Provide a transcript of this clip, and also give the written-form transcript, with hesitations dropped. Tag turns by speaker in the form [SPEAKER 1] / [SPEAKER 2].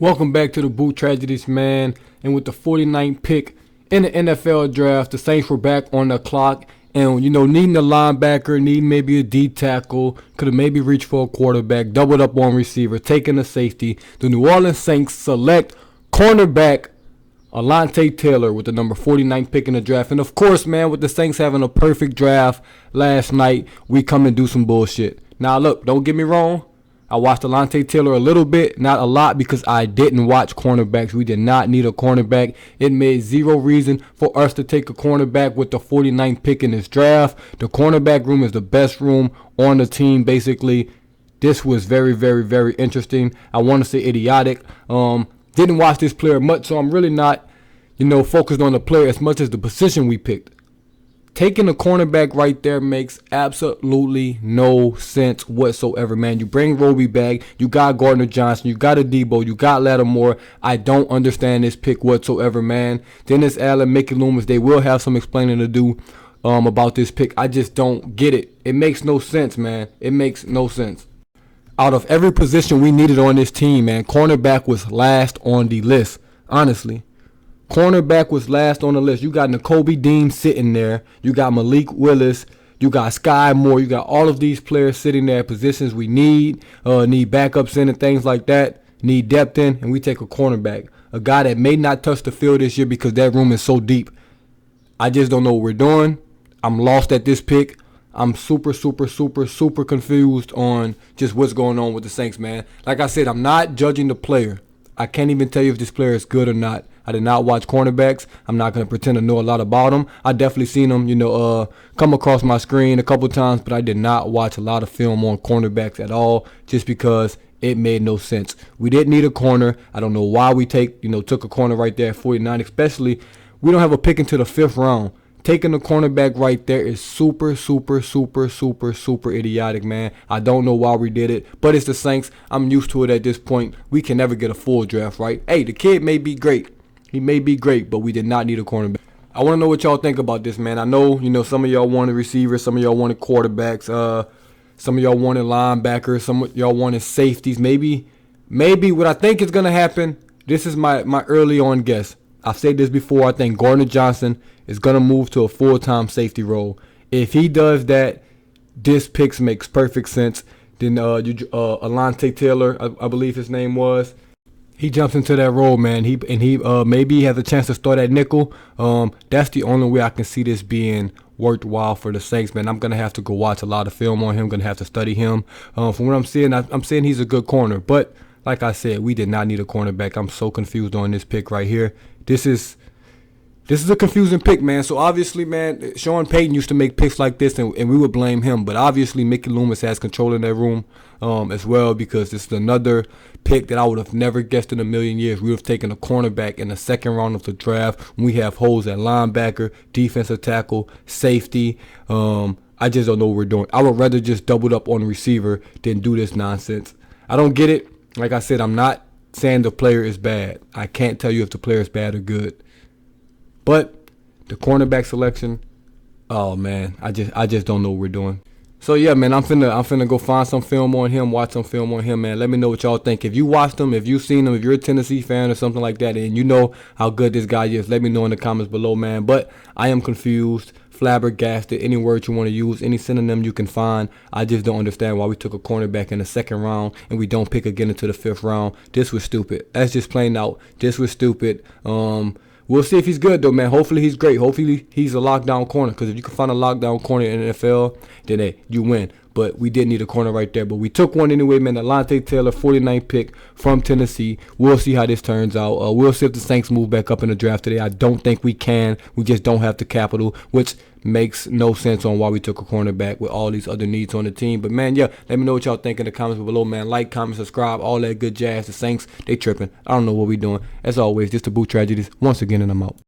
[SPEAKER 1] Welcome back to the Boot Tragedies, man. And with the 49th pick in the NFL draft, the Saints were back on the clock. And, needing a linebacker, needing maybe a D tackle, could have maybe reached for a quarterback, doubled up on receiver, taking a safety. The New Orleans Saints select cornerback Alonte Taylor with the number 49th pick in the draft. And, of course, man, with the Saints having a perfect draft last night, we come and do some bullshit. Now, look, don't get me wrong. I watched Alonte Taylor a little bit, not a lot, because I didn't watch cornerbacks. We did not need a cornerback. It made zero reason for us to take a cornerback with the 49th pick in this draft. The cornerback room is the best room on the team, basically. This was very, very, very interesting. I want to say idiotic. Didn't watch this player much, so I'm really not, focused on the player as much as the position we picked. Taking a cornerback right there makes absolutely no sense whatsoever, man. You bring Roby back. You got Gardner Johnson. You got Adebo. You got Lattimore. I don't understand this pick whatsoever, man. Dennis Allen, Mickey Loomis, they will have some explaining to do about this pick. I just don't get it. It makes no sense, man. It makes no sense. Out of every position we needed on this team, man, cornerback was last on the list, honestly. Cornerback was last on the list. You got Nakobe Dean sitting there. You got Malik Willis. You got Sky Moore. You got all of these players sitting there, positions we need backups in and things like that, need depth in, and we take a cornerback. A guy that may not touch the field this year because that room is so deep. I just don't know what we're doing. I'm lost at this pick. I'm super confused on just what's going on with the Saints, man. Like I said, I'm not judging the player. I can't even tell you if this player is good or not. I did not watch cornerbacks. I'm not going to pretend to know a lot about them. I definitely seen them, come across my screen a couple times, but I did not watch a lot of film on cornerbacks at all just because it made no sense. We didn't need a corner. I don't know why we took a corner right there at 49, especially we don't have a pick into the 5th round. Taking the cornerback right there is super idiotic, man. I don't know why we did it, but it's the Saints. I'm used to it at this point. We can never get a full draft, right? Hey, the kid may be great. He may be great, but we did not need a cornerback. I want to know what y'all think about this, man. I know, some of y'all wanted receivers, some of y'all wanted quarterbacks, some of y'all wanted linebackers, some of y'all wanted safeties. Maybe what I think is going to happen, this is my early on guess. I've said this before. I think Gardner Johnson is going to move to a full-time safety role. If he does that, this pick makes perfect sense. Then Alonte Taylor, I believe his name was, he jumps into that role, man. He maybe has a chance to start at nickel. That's the only way I can see this being worthwhile for the Saints, man. I'm going to have to go watch a lot of film on him. I'm going to have to study him. From what I'm seeing, I'm saying he's a good corner. But like I said, we did not need a cornerback. I'm so confused on this pick right here. This is a confusing pick, man. So obviously, man, Sean Payton used to make picks like this, and we would blame him. But obviously, Mickey Loomis has control in that room as well, because this is another pick that I would have never guessed in a million years. We would have taken a cornerback in the 2nd round of the draft when we have holes at linebacker, defensive tackle, safety. I just don't know what we're doing. I would rather just double up on receiver than do this nonsense. I don't get it. Like I said, I'm not saying the player is bad. I can't tell you if the player is bad or good. But the cornerback selection, oh man, I just don't know what we're doing. So yeah, man, I'm finna go find some film on him, watch some film on him, man. Let me know what y'all think. If you watched him, if you've seen him, if you're a Tennessee fan or something like that, and you know how good this guy is, let me know in the comments below, man. But I am confused, flabbergasted, any word you want to use, any synonym you can find. I just don't understand why we took a cornerback in the 2nd round and we don't pick again into the 5th round. This was stupid. That's just plain out. This was stupid. We'll see if he's good, though, man. Hopefully he's great. Hopefully he's a lockdown corner, because if you can find a lockdown corner in the NFL, then hey, you win. But we did need a corner right there. But we took one anyway, man. Alonte Taylor, 49th pick from Tennessee. We'll see how this turns out. We'll see if the Saints move back up in the draft today. I don't think we can. We just don't have the capital, which makes no sense on why we took a cornerback with all these other needs on the team. But, man, yeah, let me know what y'all think in the comments below, man. Like, comment, subscribe, all that good jazz. The Saints, they tripping. I don't know what we doing. As always, just the Boot Tragedies once again, and I'm out.